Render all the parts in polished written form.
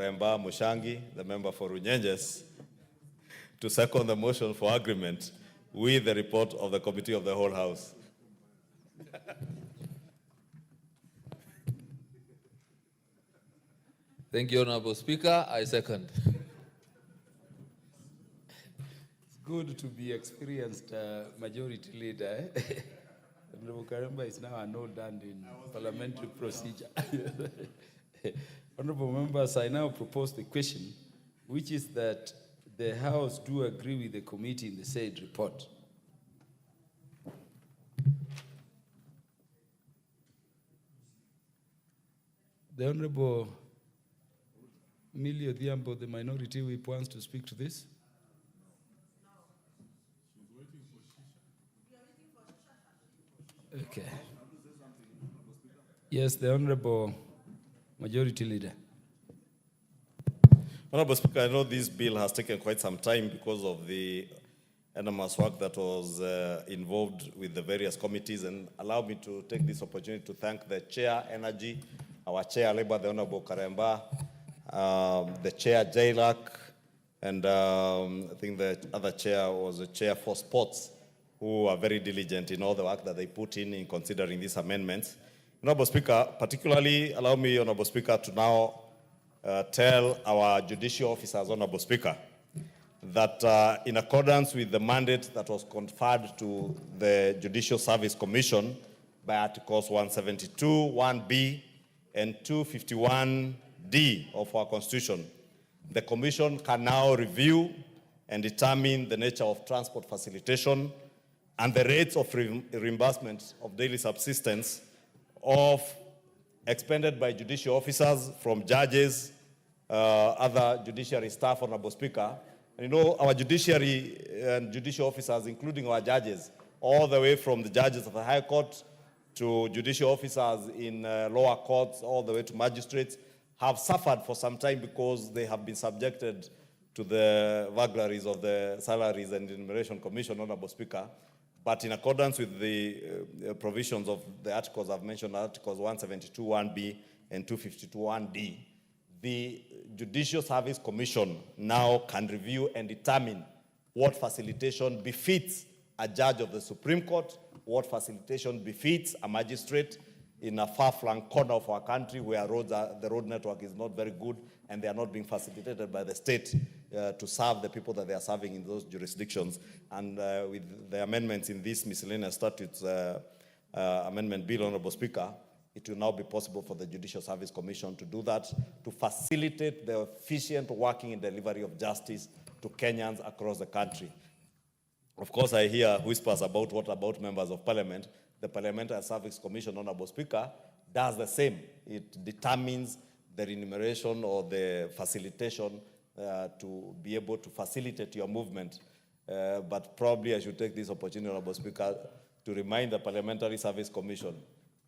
Karemba Mushangi, the member for Runyenjes, to second the motion for agreement with the report of the Committee of the Whole House. Thank you, Honorable Speaker. I second. It's good to be experienced majority leader. Honorable Karemba is now an old hand in parliamentary procedure. Honorable members, I now propose the question, which is that the House do agree with the committee in the said report. The Honorable Millie Odhiambo, the minority whip, wants to speak to this. Okay. Yes, the Honorable Majority Leader. Honorable Speaker, I know this bill has taken quite some time because of the enormous work that was involved with the various committees, and allow me to take this opportunity to thank the Chair Energy, our Chair Labor, the Honorable Karemba, the Chair Jailak, and I think the other Chair was the Chair for Sports, who are very diligent in all the work that they put in considering these amendments. Honorable Speaker, particularly allow me, Honorable Speaker, to now tell our judicial officers, Honorable Speaker, that in accordance with the mandate that was conferred to the Judicial Service Commission by Articles 172, 1B, and 251D of our Constitution, the Commission can now review and determine the nature of transport facilitation and the rates of reimbursement of daily subsistence of expended by judicial officers, from judges, other judiciary staff, Honorable Speaker. And you know, our judiciary and judicial officers, including our judges, all the way from the judges of the High Court to judicial officers in lower courts, all the way to magistrates, have suffered for some time because they have been subjected to the vagaries of the Salaries and Remuneration Commission, Honorable Speaker. But in accordance with the provisions of the articles I've mentioned, Articles 172, 1B, and 252, 1D, the Judicial Service Commission now can review and determine what facilitation befits a judge of the Supreme Court, what facilitation befits a magistrate in a far-flung corner of our country where the road network is not very good and they are not being facilitated by the state to serve the people that they are serving in those jurisdictions. And with the amendments in this miscellaneous statutes amendment bill, Honorable Speaker, it will now be possible for the Judicial Service Commission to do that, to facilitate the efficient working and delivery of justice to Kenyans across the country. Of course, I hear whispers about what about members of parliament. The Parliamentary Service Commission, Honorable Speaker, does the same. It determines the remuneration or the facilitation to be able to facilitate your movement. But probably I should take this opportunity, Honorable Speaker, to remind the Parliamentary Service Commission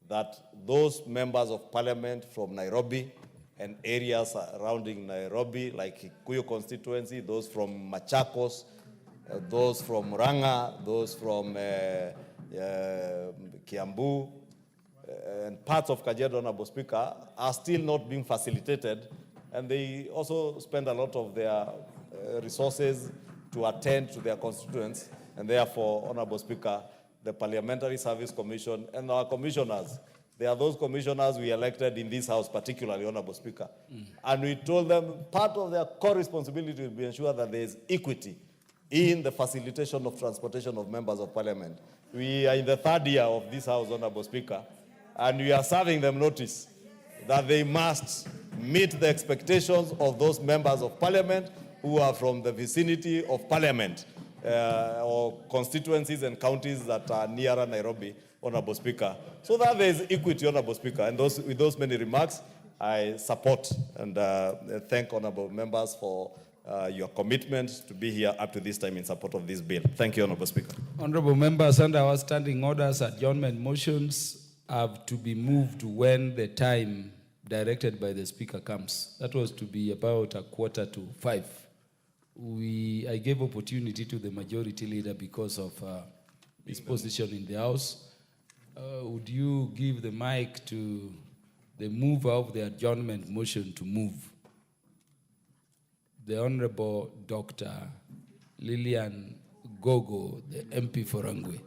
that those members of parliament from Nairobi and areas surrounding Nairobi, like Kikuyu constituency, those from Machakos, those from Murang'a, those from Kiambu, and parts of Kajiado, Honorable Speaker, are still not being facilitated, and they also spend a lot of their resources to attend to their constituents, and therefore, Honorable Speaker, the Parliamentary Service Commission and our commissioners, they are those commissioners we elected in this House, particularly, Honorable Speaker, and we told them part of their core responsibility will be ensure that there is equity in the facilitation of transportation of members of parliament. We are in the third year of this House, Honorable Speaker, and we are serving them notice that they must meet the expectations of those members of parliament who are from the vicinity of parliament or constituencies and counties that are nearer Nairobi, Honorable Speaker, so that there is equity, Honorable Speaker. And with those many remarks, I support and thank honorable members for your commitment to be here up to this time in support of this bill. Thank you, Honorable Speaker. Honorable members, under our standing orders, adjournment motions have to be moved when the time directed by the Speaker comes. That was to be about 4:45. I gave opportunity to the Majority Leader because of his position in the House. Would you give the mic to the mover of the adjournment motion to move? the Honorable Dr. Lillian Gogo, the MP for Rangwe.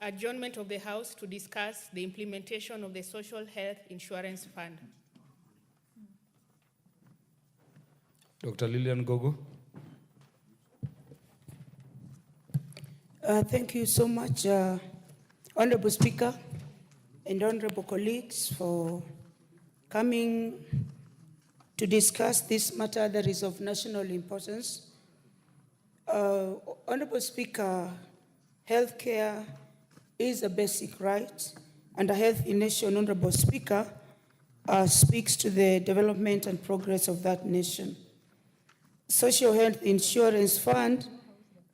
Adjournment of the House to discuss the implementation of the Social Health Insurance Fund. Dr. Lillian Gogo. Thank you so much, Honorable Speaker and honorable colleagues, for coming to discuss this matter that is of national importance. Honorable Speaker, healthcare is a basic right, and a healthy nation, Honorable Speaker, speaks to the development and progress of that nation. Social Health Insurance Fund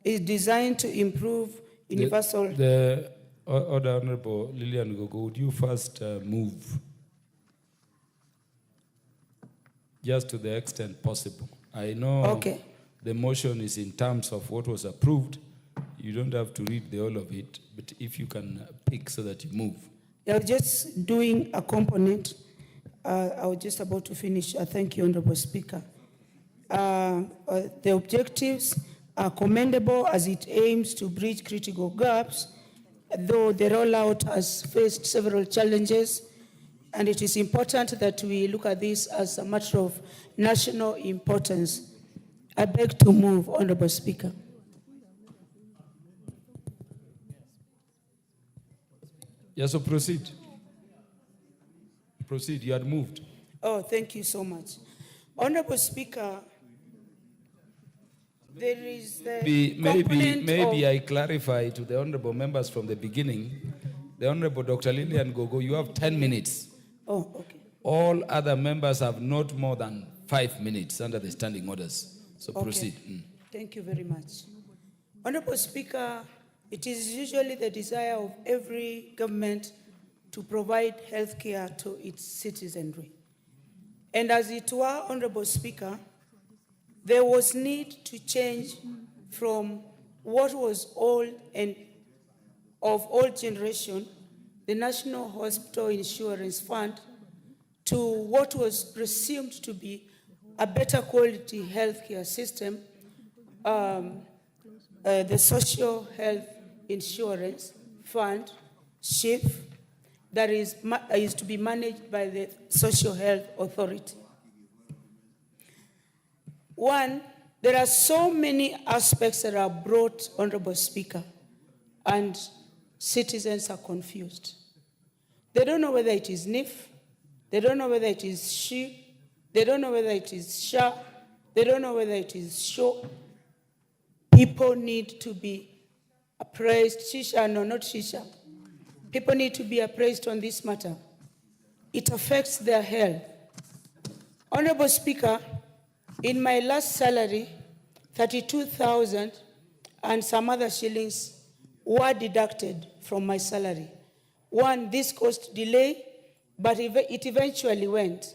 is designed to improve universal... The Honorable Lillian Gogo, would you first move just to the extent possible? I know the motion is in terms of what was approved. You don't have to read the whole of it, but if you can pick so that you move. You're just doing a component. I was just about to finish. Thank you, Honorable Speaker. The objectives are commendable as it aims to bridge critical gaps, though the rollout has faced several challenges, and it is important that we look at this as a matter of national importance. I beg to move, Honorable Speaker. Yes, so proceed. Proceed, you had moved. Oh, thank you so much. Honorable Speaker, there is the Maybe I clarify to the honorable members from the beginning. The Honorable Dr. Lillian Gogo, you have 10 minutes. Oh, okay. All other members have not more than 5 minutes under the standing orders. So proceed. Thank you very much. Honorable Speaker, it is usually the desire of every government to provide health care to its citizenry. And as it were, Honorable Speaker, there was need to change from what was old and of old generation, the National Hospital Insurance Fund, to what was presumed to be a better quality healthcare system, the Social Health Insurance Fund, SHIF, that is to be managed by the Social Health Authority. One, there are so many aspects that are brought, Honorable Speaker, and citizens are confused. They don't know whether it is NIF, they don't know whether it is SHIF, they don't know whether it is SHA, they don't know whether it is SHO. People need to be appraised. Shisha, no, not Shisha. People need to be appraised on this matter. It affects their health. Honorable Speaker, in my last salary, 32,000 and some other shillings were deducted from my salary. One, this caused delay, but it eventually went.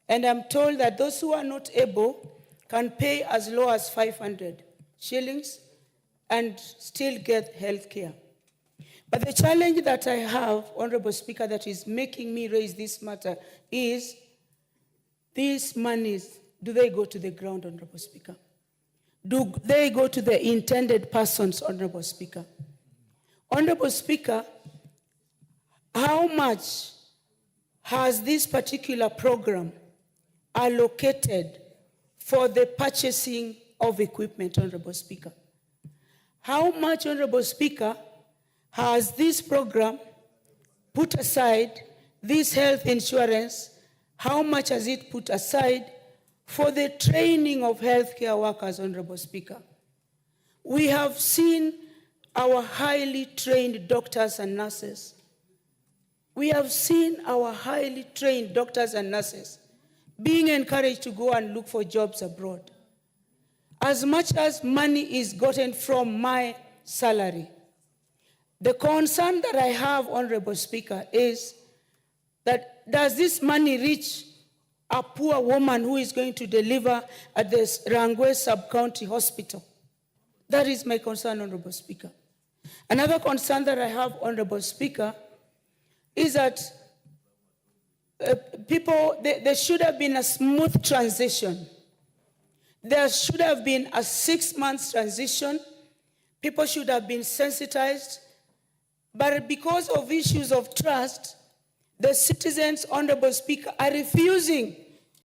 And I'm told that those who are not able can pay as low as 500 shillings and still get health care. But the challenge that I have, Honorable Speaker, that is making me raise this matter is these monies, do they go to the ground, Honorable Speaker? Do they go to the intended persons, Honorable Speaker? Honorable Speaker, how much has this particular program allocated for the purchasing of equipment, Honorable Speaker? How much, Honorable Speaker, has this program put aside, this health insurance, how much has it put aside for the training of healthcare workers, Honorable Speaker? We have seen our highly trained doctors and nurses. We have seen our highly trained doctors and nurses being encouraged to go and look for jobs abroad. As much as money is gotten from my salary, the concern that I have, Honorable Speaker, is that does this money reach a poor woman who is going to deliver at the Rangwe Sub-County Hospital? That is my concern, Honorable Speaker. Another concern that I have, Honorable Speaker, is that there should have been a smooth transition there should have been a 6 months transition. People should have been sensitized. But because of issues of trust, the citizens, Honorable Speaker, are refusing